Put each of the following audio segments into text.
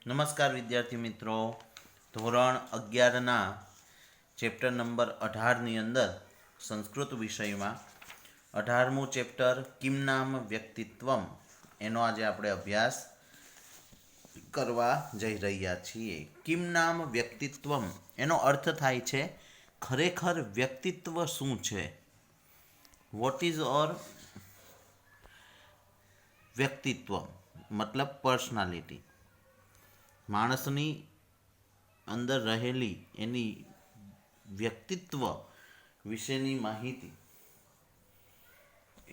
નમસ્કાર વિદ્યાર્થી મિત્રો. ધોરણ 11ના ચેપ્ટર નંબર 18ની અંદર સંસ્કૃત વિષયમાં 18મું ચેપ્ટર કિમ નામ વ્યક્તિત્વમ એનો આજે આપણે અભ્યાસ કરવા જઈ રહ્યા છીએ. કિમ નામ વ્યક્તિત્વમ એનો અર્થ થાય છે ખરેખર વ્યક્તિત્વ શું છે. વોટ ઇઝ ઓર વ્યક્તિત્વ મતલબ પર્સનાલિટી. માણસની અંદર રહેલી એની વ્યક્તિત્વ વિશેની માહિતી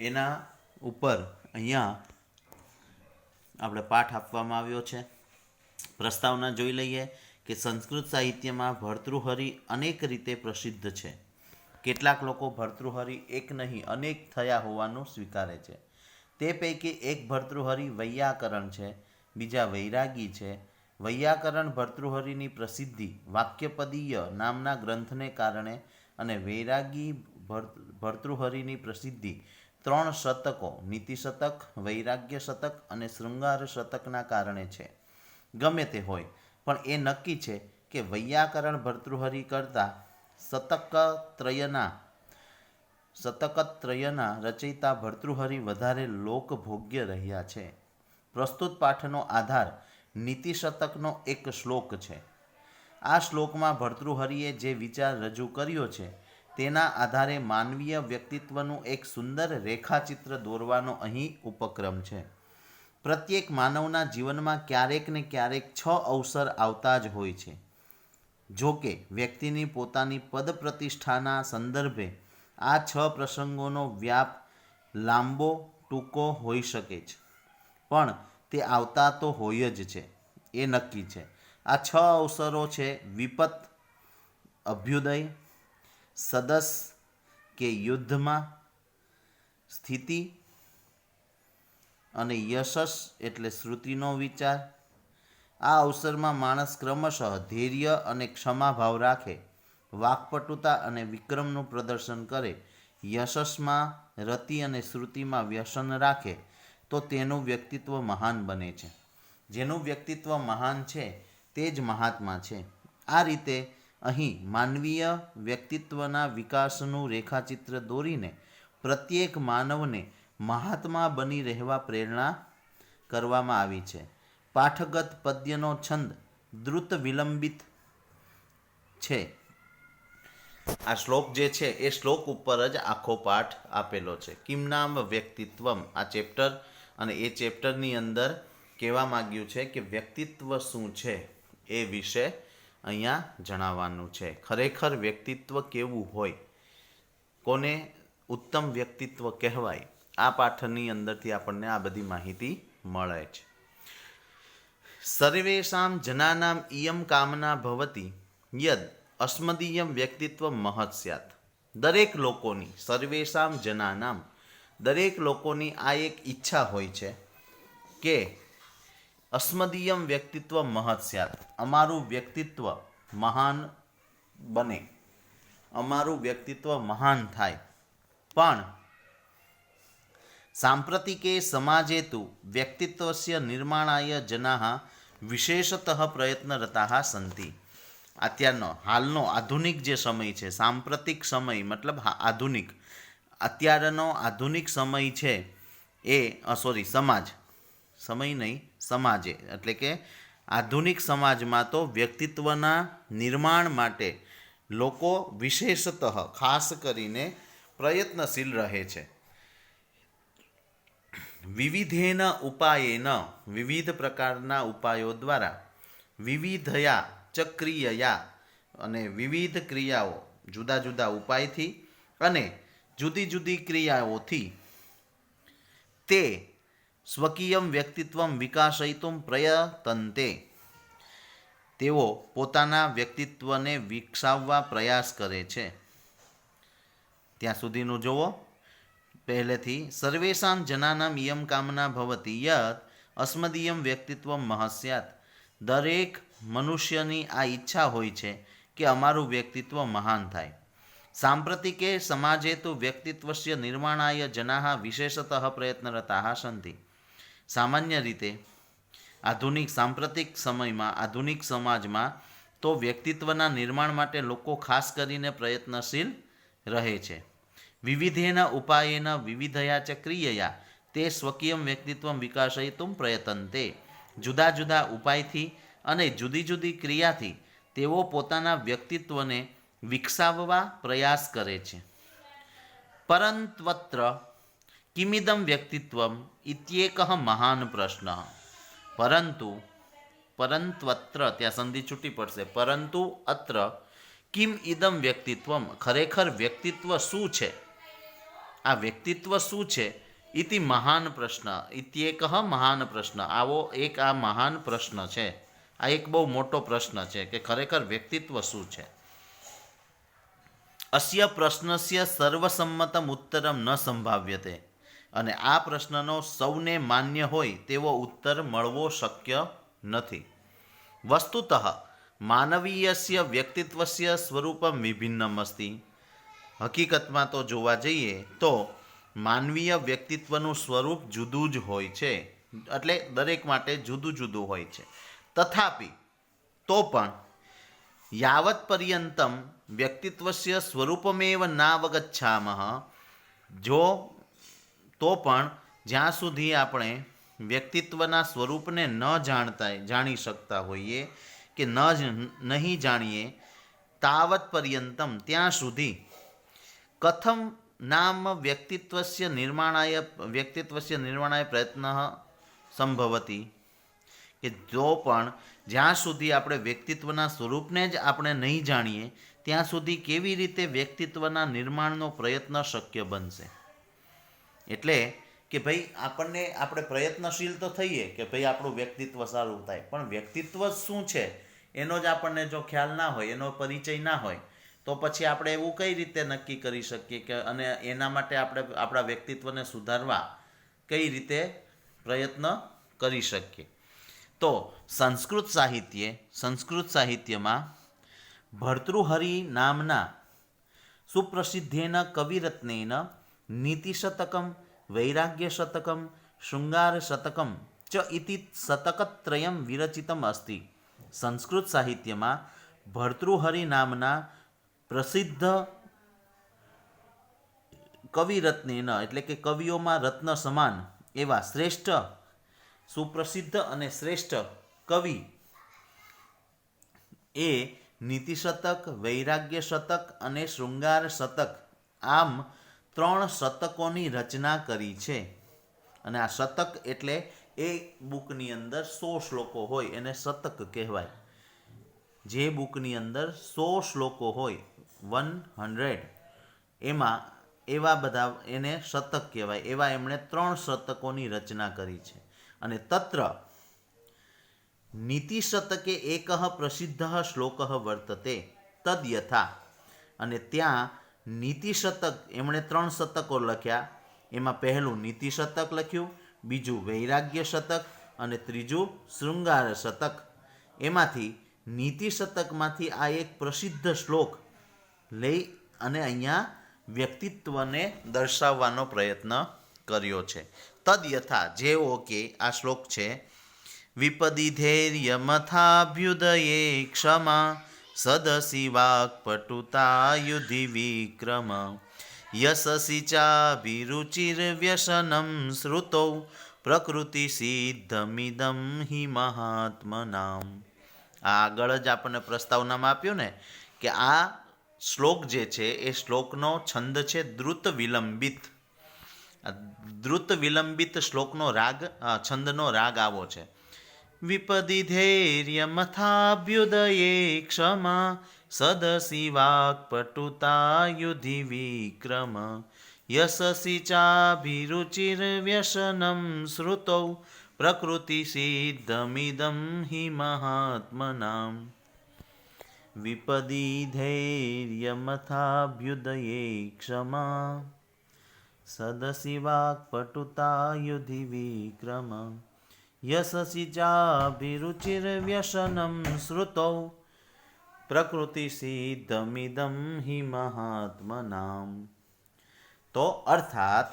એના ઉપર અહીંયા આપણે પાઠ આપવામાં આવ્યો છે. પ્રસ્તાવના જોઈ લઈએ કે સંસ્કૃત સાહિત્યમાં ભર્તૃહરિ અનેક રીતે પ્રસિદ્ધ છે. કેટલાક લોકો ભર્તૃહરિ એક નહીં અનેક થયા હોવાનું સ્વીકારે છે. તે પૈકી એક ભર્તૃહરિ વૈયાકરણ છે, બીજા વૈરાગી છે. વૈયાકરણ ભર્તૃહરિની પ્રસિદ્ધિ વાક્યપદીય નામના ગ્રંથને કારણે અને વૈરાગી ભર્તૃહરિની પ્રસિદ્ધિ 3 શતકો નીતિ શતક, વૈરાગ્ય શતક અને શૃંગાર શતકના કારણે છે. ગમે તે હોય પણ એ નક્કી છે કે વૈયાકરણ ભર્તૃહરિ કરતાં શતકત્રયના રચયિતા ભર્તૃહરિ વધારે લોકભોગ્ય રહ્યા છે. પ્રસ્તુત પાઠનો આધાર નીતિ શતકનો એક શ્લોક છે. આ શ્લોકમાં ભર્તૃહરિએ જે વિચાર રજૂ કર્યો છે તેના આધારે માનવીય વ્યક્તિત્વનું એક સુંદર રેખાચિત્ર દોરવાનો અહીં ઉપક્રમ છે. પ્રત્યેક માનવના જીવનમાં ક્યારેક ને ક્યારેક 6 અવસર આવતા જ હોય છે. જો કે વ્યક્તિની પોતાની પદ પ્રતિષ્ઠાના સંદર્ભે આ 6 પ્રસંગોનો વ્યાપ લાંબો ટૂંકો હોઈ શકે છે, પણ તે આવતા તો હોય જ છે, એ નક્કી છે. આ 6 અવસરો છે વિપત, અભ્યુદય, સદસ કે યુદ્ધમાં, સ્થિતિ અને યશસ એટલે શ્રુતિનો વિચાર. આ અવસરમાં માણસ ક્રમશઃ ધૈર્ય અને ક્ષમાભાવ રાખે, વાક્પટુતા અને વિક્રમનું પ્રદર્શન કરે, યશસમાં રતિ અને શ્રુતિમાં વ્યસન રાખે તો તેનું વ્યક્તિત્વ મહાન બને છે. જેનું વ્યક્તિત્વ મહાન છે તે જ મહાત્મા છે. આ રીતે અહીં માનવીય વ્યક્તિત્વના વિકાસનું રેખાચિત્ર દોરીને પ્રત્યેક માનવને મહાત્મા બની રહેવા પ્રેરણા કરવામાં આવી છે. પાઠગત પદ્યનો છંદ દ્રુત વિલંબિત છે. આ શ્લોક જે છે એ શ્લોક ઉપર જ આખો પાઠ આપેલો છે. કિમ નામ વ્યક્તિત્વમ આ ચેપ્ટર અને એ ચેપ્ટરની અંદર કહેવા માંગ્યું છે કે વ્યક્તિત્વ શું છે એ વિશે અહીંયા જણાવવાનું છે. ખરેખર વ્યક્તિત્વ કેવું હોય, કોને ઉત્તમ વ્યક્તિત્વ કહેવાય, આ પાઠની અંદરથી આપણને આ બધી માહિતી મળે છે. સર્વેષાં જનાનામ ઇયમ કામના ભવતી યદ અસ્મદીયમ વ્યક્તિત્વ મહત સ્યાત. દરેક લોકોની, સર્વેષાં જનાનામ દરેક લોકોની આ એક ઈચ્છા હોય છે કે અસ્મદીયમ વ્યક્તિત્વ મહત સ્યાત, અમારું વ્યક્તિત્વ મહાન બને, અમારું વ્યક્તિત્વ મહાન થાય. પણ સાંપ્રતિકે સમાજે તુ વ્યક્તિત્વસ્ય નિર્માણાય જનાઃ વિશેષતઃ પ્રયત્નરતાઃ સંતિ. અત્યારનો હાલનો આધુનિક જે સમય છે, સાંપ્રતિક સમય મતલબ આધુનિક, અત્યારનો આધુનિક સમય છે એ સમાજ, સમય નહીં સમાજે, એટલે કે આધુનિક સમાજમાં તો વ્યક્તિત્વના નિર્માણ માટે લોકો વિશેષતઃ ખાસ કરીને પ્રયત્નશીલ રહે છે. વિવિધેન ઉપાયેન વિવિધ પ્રકારના ઉપાયો દ્વારા, વિવિધયા ચ ક્રિયયા અને વિવિધ ક્રિયાઓ જુદા જુદા ઉપાયથી અને જુદી જુદી ક્રિયાઓથી તે સ્વકીયમ વ્યક્તિત્વમ વિકાસયિતુમ પ્રયતન્તે, તેઓ પોતાના વ્યક્તિત્વને વિકસાવવા પ્રયાસ કરે છે. ત્યાં સુધીનું જુઓ. પહેલેથી સર્વેષાં જનાનામ ઇયમ કામના ભવતી યત અસ્મદીયમ વ્યક્તિત્વ મહસ્યાત. દરેક મનુષ્યની આ ઈચ્છા હોય છે કે અમારું વ્યક્તિત્વ મહાન થાય. સાંપ્રતિકે સમાજે તો વ્યક્તિત્વસ્ય નિર્માણાય જનાઃ વિશેષતઃ પ્રયત્નરતાઃ સંતિ. સામાન્ય રીતે આધુનિક સાંપ્રતિક સમયમાં આધુનિક સમાજમાં તો વ્યક્તિત્વના નિર્માણ માટે લોકો ખાસ કરીને પ્રયત્નશીલ રહે છે. વિવિધેન ઉપાયેન વિવિધયા ચ ક્રિયયા તે સ્વકીયમ વ્યક્તિત્વમ વિકાસયિતુમ પ્રયતન્તે. જુદા જુદા ઉપાયથી અને જુદી જુદી ક્રિયાથી તેઓ પોતાના વ્યક્તિત્વને વિકસાવવા પ્રયાસ કરે છે. પરંત્વત્ર કિમિદમ વ્યક્તિત્વમ ઇત્યેકઃ મહાન પ્રશ્ન. પરંત્વત્ર ત્યાં સંધિ છૂટી પડશે. પરંતુ અત્ર કિમ ઇદમ વ્યક્તિત્વમ ખરેખર વ્યક્તિત્વ શું છે, આ વ્યક્તિત્વ શું છે, ઇતિ મહાન પ્રશ્ન ઇત્યેકઃ મહાન પ્રશ્ન. આવો એક આ મહાન પ્રશ્ન છે, આ એક બહુ મોટો પ્રશ્ન છે કે ખરેખર વ્યક્તિત્વ શું છે. અસ્ય પ્રશ્નસ્ય સર્વસંમતમ ઉત્તરમ ન સંભાવ્યતે. અને આ પ્રશ્નનો સૌને માન્ય હોય તેવો ઉત્તર મળવો શક્ય નથી. વસ્તુતઃ માનવીયસ્ય વ્યક્તિત્વસ્ય સ્વરૂપમ વિભિન્નમ અસ્તિ. હકીકતમાં તો જોવા જઈએ તો માનવીય વ્યક્તિત્વનું સ્વરૂપ જુદું જ હોય છે, એટલે દરેક માટે જુદું જુદું હોય છે. તથાપિ તો પણ યાવત પર્યંતમ વ્યક્તિત્વસ્ય સ્વરૂપમેવ નાવગચ્છામઃ, જો તો પણ જ્યાં સુધી આપણે વ્યક્તિત્વના સ્વરૂપને ન જાણી શકતા હોઈએ કે નહીં જાણીએ, તાવત પર્યંતમ ત્યાં સુધી કથમ નામ વ્યક્તિત્વસ્ય નિર્માણાય પ્રયત્ન સંભવતી, કે જો પણ જ્યાં સુધી આપણે વ્યક્તિત્વના સ્વરૂપને જ આપણે નહીં જાણીએ ત્યાં સુધી કેવી રીતે વ્યક્તિત્વના નિર્માણનો પ્રયત્ન શક્ય બનશે. એટલે કે ભાઈ આપણે પ્રયત્નશીલ તો થઈએ કે ભાઈ આપણું વ્યક્તિત્વ સારું થાય, પણ વ્યક્તિત્વ શું છે એનો જ આપણને જો ખ્યાલ ના હોય, એનો પરિચય ના હોય, તો પછી આપણે એવું કઈ રીતે નક્કી કરી શકીએ કે અને એના માટે આપણે આપણા વ્યક્તિત્વને સુધારવા કઈ રીતે પ્રયત્ન કરી શકીએ. તો સંસ્કૃત સાહિત્યમાં ભર્તૃહરિ નામના સુપ્રસિદ્ધેન કવિરત્નેન નીતિશતકમ, વૈરાગ્યશતકમ, શૃંગારશતકમ ચ ઇતિ શતકત્રયમ વિરચિતમ અસ્તિ. સંસ્કૃત સાહિત્યમાં ભર્તૃહરિ નામના પ્રસિદ્ધ કવિરત્નેન એટલે કે કવિઓમાં રત્ન સમાન એવા શ્રેષ્ઠ, સુપ્રસિદ્ધ અને શ્રેષ્ઠ કવિ એ નીતિશતક, વૈરાગ્ય શતક અને શૃંગાર શતક આમ 3 શતકોની રચના કરી છે. અને આ શતક એટલે એ બુકની અંદર 100 શ્લોકો હોય એને શતક કહેવાય. જે બુકની અંદર 100 શ્લોકો હોય 100 એમાં એવા બધા એને શતક કહેવાય. એવા એમણે 3 શતકોની રચના કરી છે. અને તત્ર નીતિશતકે એકઃ પ્રસિદ્ધ શ્લોક વર્તતે તદ યથા. અને ત્યાં નીતિશતક એમણે 3 શતકો લખ્યા. એમાં પહેલું નીતિશતક લખ્યું, બીજું વૈરાગ્ય શતક અને ત્રીજું શૃંગાર શતક. એમાંથી નીતિશતકમાંથી આ એક પ્રસિદ્ધ શ્લોક લઈ અને અહીંયા વ્યક્તિત્વને દર્શાવવાનો પ્રયત્ન કર્યો છે. તદ યથા જેવો કે આ શ્લોક છે, વિપદિધૈર્યમથાભ્યુદયે ક્ષમા સદસી વાક્પટુતા યુધિ વિક્રમ યશસી ચાભિરુચિર્વ્યસનમ શ્રુતૌ પ્રકૃતિ સિદ્ધમિદમ હિ મહાત્મનામ. આગળ જ આપણને પ્રસ્તાવનામાં આપ્યું ને કે આ શ્લોક જે છે એ શ્લોકનો છંદ છે દ્રુત વિલંબિત. દ્રુત વિલંબિત શ્લોકનો રાગ, છંદનો રાગ આવો છે. વિપદિધૈર્યમથાભ્યુદયે ક્ષમા સદસી વાક્પટુતા યુધિ વિક્રમ યશસી ચાભિરુચિર્વ્યસનમ શ્રુતૌ પ્રકૃતિ સિદ્ધમિદમ હિ મહાત્મનામ. વિપદિધૈર્યમથાભ્યુદયે ક્ષમા સદસી વાક્પટુતા યુધિ વિક્રમ યશસી ચાભિરુચિર્વ્યસનમ શ્રુતૌ પ્રકૃતિ સિદ્ધમિદમ હિ મહાત્મનામ. તો અર્થાત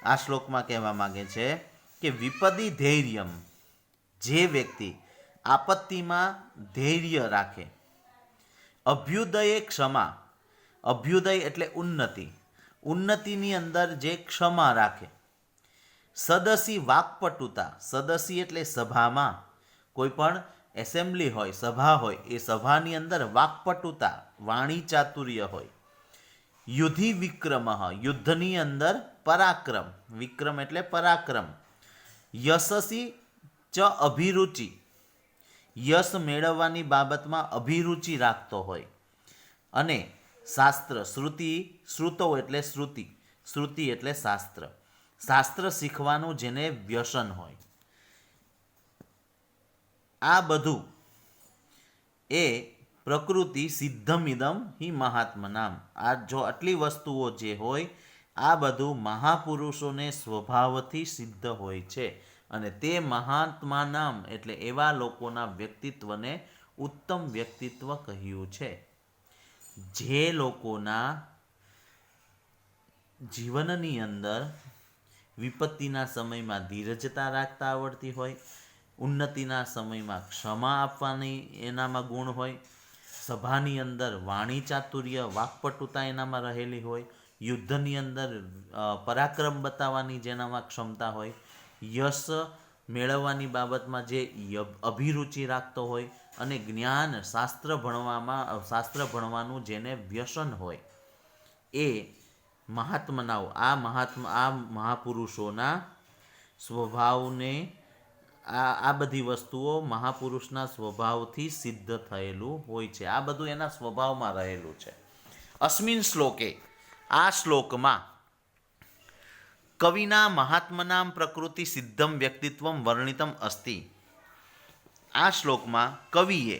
આ શ્લોકમાં કહેવા માંગે છે કે વિપદી ધૈર્યમ, જે વ્યક્તિ આપત્તિમાં ધૈર્ય રાખે, અભ્યુદયે ક્ષમા, અભ્યુદય એટલે ઉન્નતિ, ઉન્નતિની અંદર જે ક્ષમા રાખે, સદસી વાકપટુતા, સદસી એટલે સભામાં, કોઈ પણ એસેમ્બલી હોય, સભા હોય, એ સભાની અંદર વાકપટુતા, વાણી ચાતુર્ય હોય, યુધિ વિક્રમ, યુદ્ધની અંદર પરાક્રમ, વિક્રમ એટલે પરાક્રમ, યશસી ચ અભિરુચિ, યશ મેળવવાની બાબતમાં અભિરુચિ રાખતો હોય, અને શાસ્ત્ર, શ્રુતિ, શ્રુતો એટલે શ્રુતિ, શ્રુતિ એટલે શાસ્ત્ર, શાસ્ત્ર શીખવાનું જેને વ્યસન હોય, આ બધું એ પ્રકૃતિ સિદ્ધમિદમ હિ મહાત્મનામ, આ જો આટલી વસ્તુઓ જે હોય આ બધું મહાપુરુષોને સ્વભાવથી સિદ્ધ હોય છે, અને તે મહાત્મા નામ એટલે એવા લોકોના વ્યક્તિત્વને ઉત્તમ વ્યક્તિત્વ કહ્યું છે, જે લોકોના જીવનની અંદર વિપત્તિના સમયમાં ધીરજતા રાખતા આવડતી હોય, ઉન્નતિના સમયમાં ક્ષમા આપવાની એનામાં ગુણ હોય, સભાની અંદર વાણી ચાતુર્ય, વાકપટુતા એનામાં રહેલી હોય, યુદ્ધની અંદર પરાક્રમ બતાવવાની જેનામાં ક્ષમતા હોય, યશ મેળવવાની બાબતમાં જે અભિરુચિ રાખતો હોય, અને જ્ઞાન શાસ્ત્ર ભણવાનું જેને વ્યસન હોય, એ મહાત્માઓ, આ મહાપુરુષોના સ્વભાવને, આ બધી વસ્તુઓ મહાપુરુષના સ્વભાવથી સિદ્ધ થયેલું હોય છે, આ બધું એના સ્વભાવમાં રહેલું છે. અસ્મિન શ્લોકે, આ શ્લોકમાં કવિના મહાત્મનામ પ્રકૃતિ સિદ્ધમ વ્યક્તિત્વમ વર્ણિતમ અસ્તિ. આ શ્લોકમાં કવિએ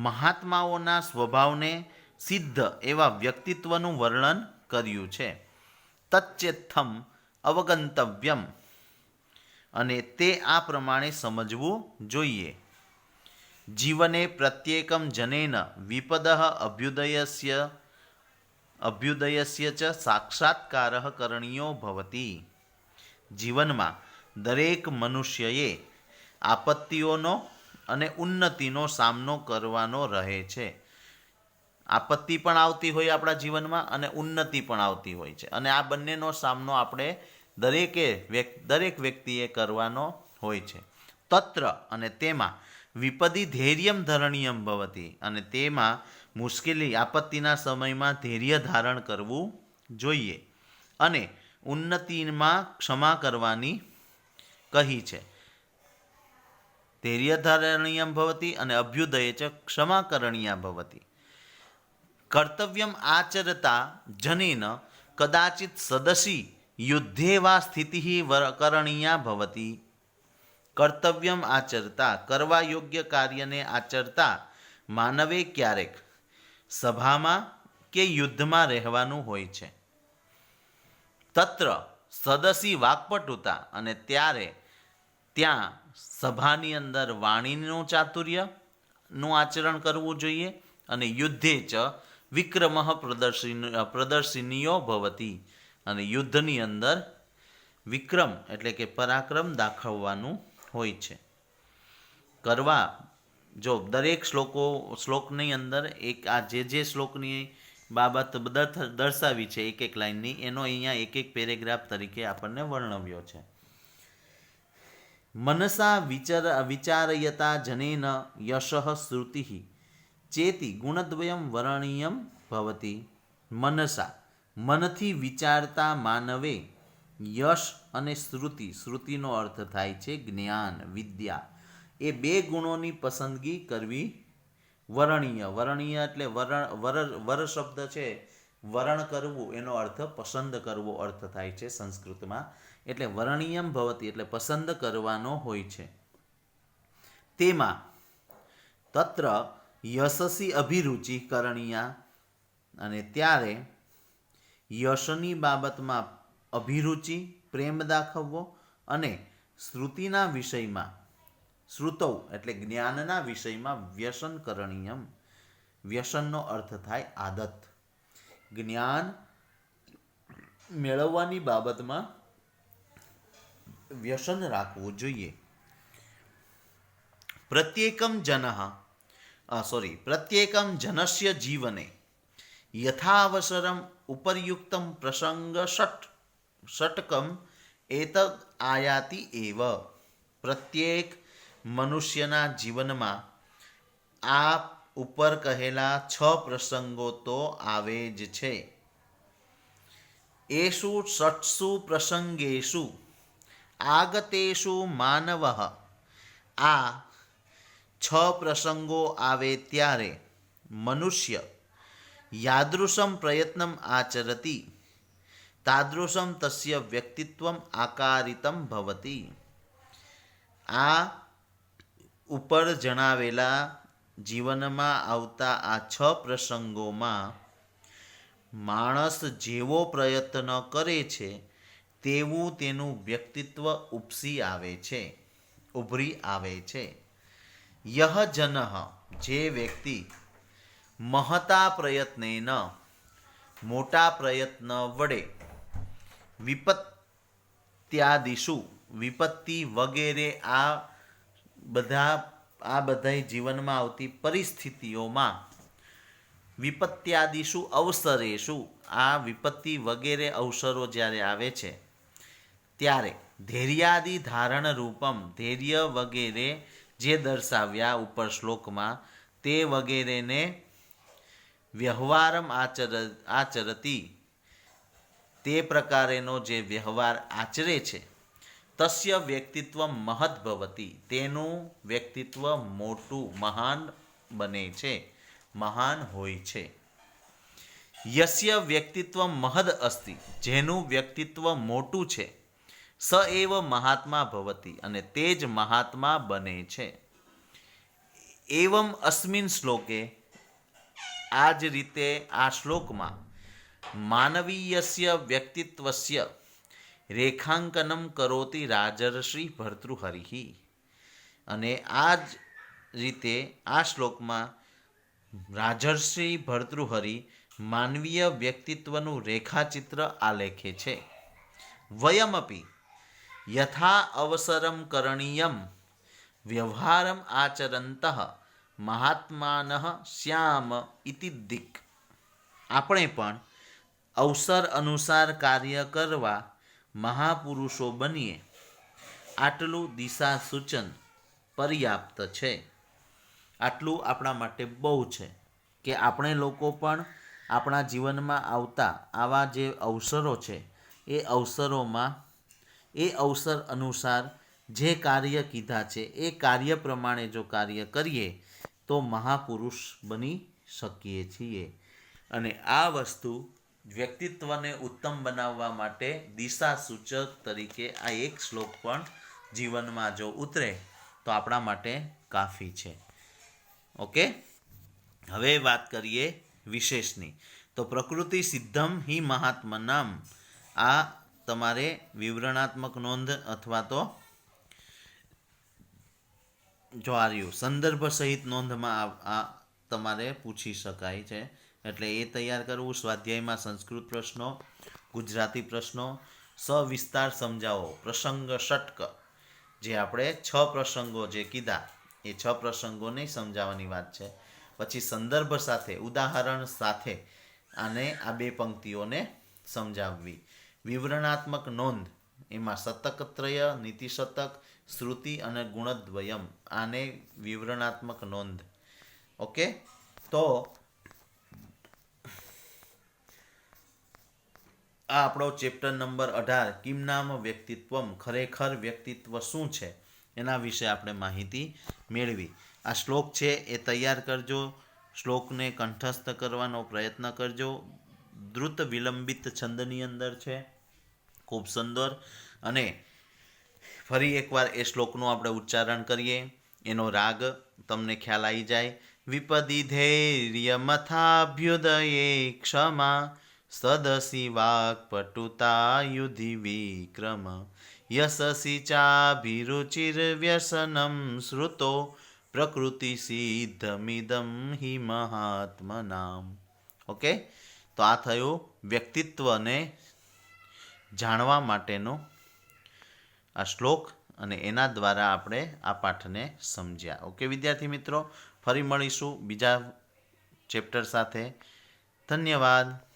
મહાત્માઓના સ્વભાવને સિદ્ધ એવા વ્યક્તિત્વનું વર્ણન કર્યું છે. તચ્ચેત્થમ અવગંતવ્યમ, અને તે આ પ્રમાણે સમજવું જોઈએ. જીવને પ્રત્યેકમ જનેન વિપદ અભ્યુદયસ્ય ચ સાક્ષાત્કાર કરણીયો ભવતી. જીવનમાં દરેક મનુષ્યએ આપત્તિઓનો અને ઉન્નતિનો સામનો કરવાનો રહે છે. આપત્તિ પણ આવતી હોય આપણા જીવનમાં, અને ઉન્નતિ પણ આવતી હોય છે, અને આ બંનેનો સામનો આપણે દરેક વ્યક્તિએ કરવાનો હોય છે. તત્ર, અને તેમાં વિપદી ધૈર્યમ ધરણીયમ ભવતી, અને તેમાં મુશ્કેલી, આપત્તિના સમયમાં ધૈર્ય ધારણ કરવું જોઈએ, અને ઉન્નતિમાં ક્ષમા કરવાની કહી છે. ધૈર્ય ધારણીયમ ભવતી અને અભ્યુદયે ચ ક્ષમા કરણીયા ભવતી. કર્તવ્યમ આચરતા જનેન કદાચિત સદસી યુદ્ધે વા સ્થિતિ કરણીયા ભવતી. કર્તવ્યમ આચરતા, કરવા યોગ્ય કાર્યને આચરતા માનવે ક્યારેક સભામાં કે યુદ્ધમાં રહેવાનું હોય છે. તત્ર સદસી વાકપટુતા, અને ત્યાં સભાની અંદર વાણીનું ચાતુર્યનું આચરણ કરવું જોઈએ, અને યુદ્ધે ચ વિક્રમ પ્રદર્શિનીયો ભવતી, અને યુદ્ધની અંદર વિક્રમ એટલે કે પરાક્રમ દાખવવાનું હોય છે. જો દરેક શ્લોકની અંદર એક આ જે શ્લોકની બાબત દર્શાવી છે એક એક લાઇનની, એનો અહીંયા એક એક પેરેગ્રાફ તરીકે આપણને વર્ણવ્યો છે. મનસા વિચારયતા જનેન યશઃ શ્રુતિ ચેતી ગુણદ્વયમ વર્ણનીયમ ભવતી. મનસા, મનથી વિચારતા માનવે યશ અને શ્રુતિ, શ્રુતિનો અર્થ થાય છે જ્ઞાન, વિદ્યા, એ બે ગુણોની પસંદગી કરવી. વર્ણનીય, વર્ણનીય એટલે વર શબ્દ છે, વરણ કરવું એનો અર્થ પસંદ કરવો અર્થ થાય છે સંસ્કૃતમાં, એટલે વર્ણનીયમ ભવતી એટલે પસંદ કરવાનો હોય છે. તેમાં તત્ર યશસી અભિરુચિ કરણીયા, અને ત્યારે યશની બાબતમાં અભિરુચિ, પ્રેમ દાખવવો, અને શ્રુતિના વિષયમાં, શ્રુતૌ એટલે જ્ઞાનના વિષયમાં વ્યસન કરણીયમ, વ્યસનનો અર્થ થાય આદત, જ્ઞાન મેળવવાની બાબતમાં વ્યસન રાખવું જોઈએ. प्रत्येकं जनस्य जीवने यथावसरम् उपर्युक्तं षट्कम् एतद् आयाति एव. પ્રત્યેક મનુષ્યના જીવનમાં આ ઉપર કહેલા 6 પ્રસંગો તો આવે જ છે. એષુ ષટ્સુ પ્રસંગેષુ આગતેષુ માનવઃ. આ 6 પ્રસંગો આવે ત્યારે મનુષ્ય યાદૃશમ પ્રયત્નમ આચરતિ તાદૃશમ તસ્ય વ્યક્તિત્વમ આકારિતમ ભવતિ. આ ઉપર જણાવેલા જીવનમાં આવતા આ 6 પ્રસંગોમાં માણસ જેવો પ્રયત્ન કરે છે તેવું તેનું વ્યક્તિત્વ ઉભરી આવે છે. યહ જનઃ, જે વ્યક્તિ મહતા પ્રયત્નેન, મોટા પ્રયત્ન વડે, વિપત્યાદિષુ, વિપત્તિ વગેરે આ બધા જીવનમાં આવતી પરિસ્થિતિઓમાં, વિપત્યાદિષુ અવસરેષુ, આ વિપત્તિ વગેરે અવસરો જ્યારે આવે છે ત્યારે ધૈર્યાદિ ધારણ રૂપમ, ધૈર્ય વગેરે જે દર્શાવ્યા ઉપર શ્લોકમાં તે વગેરેને વ્યવહારમ આચરતી, તે પ્રકારેનો જે વ્યવહાર આચરે છે, તસ્ય વ્યક્તિત્વ મહદ ભવતિ, તેનું વ્યક્તિત્વ મોટું મહાન બને છે, મહાન હોય છે. યસ્ય વ્યક્તિત્વ મહદ અસ્તિ, જેનું વ્યક્તિત્વ મોટું છે, સ એવ મહાત્મા ભવતિ, અને તે જ મહાત્મા બને છે. એવમ અસ્મિન શ્લોકે, આ જ રીતે આ શ્લોકમાં માનવીયસ્ય વ્યક્તિત્વસ્ય રેખાંકનમ કરોતિ રાજર્ષિ ભર્તૃહરિ, અને આ જ રીતે આ શ્લોકમાં રાજર્ષિ ભર્તૃહરિ માનવીય વ્યક્તિત્વનું રેખાચિત્ર આલેખે છે. વયમપી યથા અવસરમ કરણીયમ વ્યવહારમ આચરંતઃ મહાત્માનઃ સ્યામ ઇતિ દિક. આપણે પણ અવસર અનુસાર કાર્ય કરવા મહાપુરુષો બનીએ, આટલું દિશા સૂચન પર્યાપ્ત છે. આટલું આપણા માટે બહુ છે કે આપણે લોકો પણ આપણા જીવનમાં આવતા આવા જે અવસરો છે એ અવસરોમાં એ અવસર અનુસાર જે કાર્ય કીધા છે એ કાર્ય પ્રમાણે જો કાર્ય કરીએ તો મહાપુરુષ બની શકીએ છીએ. અને આ વસ્તુ વ્યક્તિત્વને ઉત્તમ બનાવવા માટે દિશા સૂચક તરીકે આ એક શ્લોક પણ જીવનમાં જો ઉતરે તો આપણા માટે કાફી છે. ઓકે, હવે વાત કરીએ વિશેષની. તો પ્રકૃતિ સિદ્ધમ હિ મહાત્મનામ, આ તમારે વિવરણાત્મક નોંધ અથવા તો જો આર્યું સંદર્ભ સહિત નોંધમાં આ તમારે પૂછી શકાય છે, એટલે એ તૈયાર કરવું. સ્વાધ્યાયમાં સંસ્કૃત પ્રશ્નો, ગુજરાતી પ્રશ્નો, સવિસ્તાર સમજાવો, પ્રસંગ ષટક, જે આપણે 6 પ્રસંગો જે કીધા એ 6 પ્રસંગોને સમજાવવાની વાત છે. પછી સંદર્ભ સાથે, ઉદાહરણ સાથે આને આ 2 પંક્તિઓને સમજાવવી. વિવરણાત્મક નોંધ, એમાં શતકત્રય, નીતિશતક, શ્રુતિ અને ગુણદ્વયમ, આને વિવરણાત્મક નોંધ. ઓકે, તો આ આપણો ચેપ્ટર નંબર 18 કિમ નામ વ્યક્તિત્વમ, ખરેખર વ્યક્તિત્વ શું છે એના વિશે આપણે માહિતી મેળવી. આ શ્લોક છે એ તૈયાર કરજો, શ્લોકને કંઠસ્થ કરવાનો પ્રયત્ન કરજો. દ્રુત વિલંબિત છંદની અંદર છે, ખૂબ સુંદર. અને ફરી એકવાર એ શ્લોકનું આપણે ઉચ્ચારણ કરીએ, એનો રાગ તમને ખ્યાલ આવી જાય. વિપદી ધૈર્યમથાભ્યુદયે ક્ષમા સદસી વાક્પટુતા યુધિ વિક્રમ યશસી ચાભિરુચિર્વ્યસનમ શ્રુતો પ્રકૃતિ સિદ્ધમિદમ હિ મહાત્મનામ. ઓકે, તો આ થયું વ્યક્તિત્વને જાણવા માટેનો આ શ્લોક અને એના દ્વારા આપણે આ પાઠને સમજ્યા. ઓકે વિદ્યાર્થી મિત્રો, ફરી મળીશું બીજા ચેપ્ટર સાથે. ધન્યવાદ.